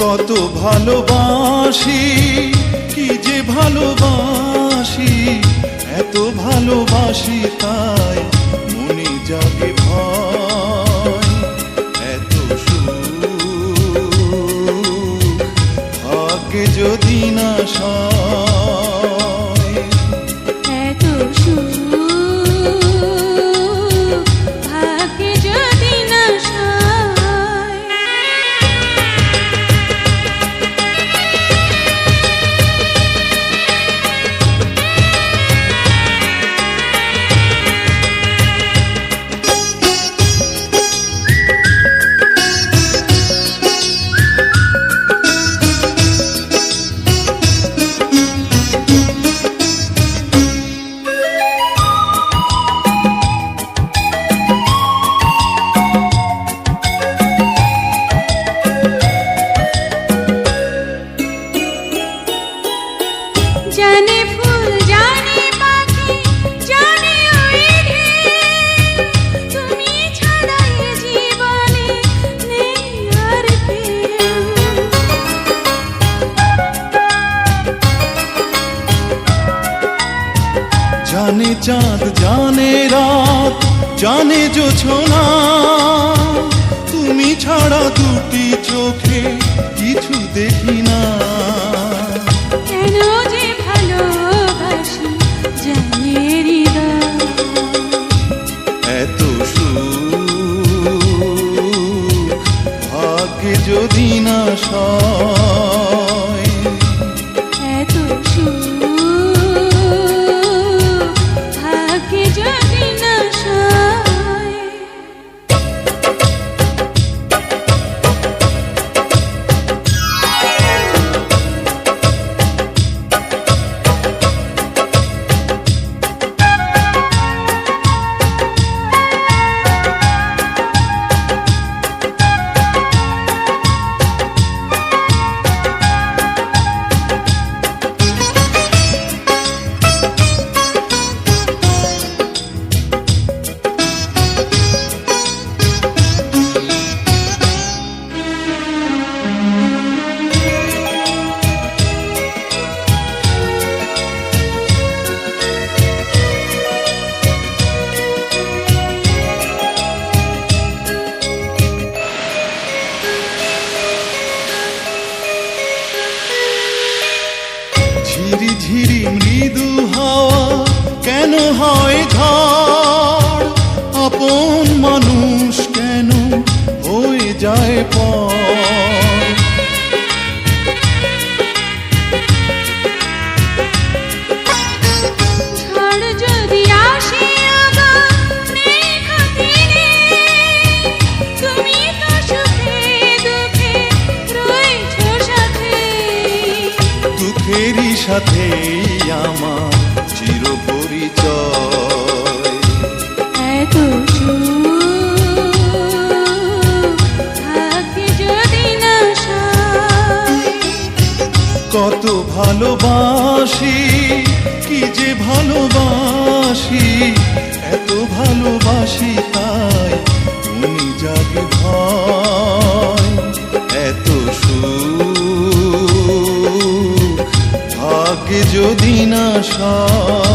কত ভালোবাসি, কি যে ভালোবাসি, এত ভালোবাসি তাই মনে জাগে ভয়। এত সুখ ভাগ্যে যদি না সয়, এত সুখ ভাগ্যে যদি না সয়। জানে ফুল জানে পাখি জানে ওই ঢেউ, তুমি ছাড়া এ জীবনে নেই আর কেউ। জানে চাঁদ জানে রাত জানে জোছনা, তুমি ছাড়া দুটি চোখে কিছু দেখি না। কেন যে ভালোবাসি জানে হৃদয়, এত সুখ ভাগ্যে যদি না সয়, এত সুখ ভাগ্যে যদি না সয়। ঝিরি ঝিরি মৃদু হাওয়া কেন হয় ঝড়, আপন মানুষ কেন হয়ে যায় পর। ঝড় যদি আসে আগা নেই খাতিরে, তুমি তো সুখে দুঃখে রয়েছো সাথে। দুঃখেরই সাথেই আমার চির পরিচয়। এত সুখ ভাগ্যে যদি না সয়, কত ভালোবাসি, কি যে ভালোবাসি, এত ভালোবাসি তাই মনে জাগে ভয়। এত সুখ ভাগ্যে যদি না সয়।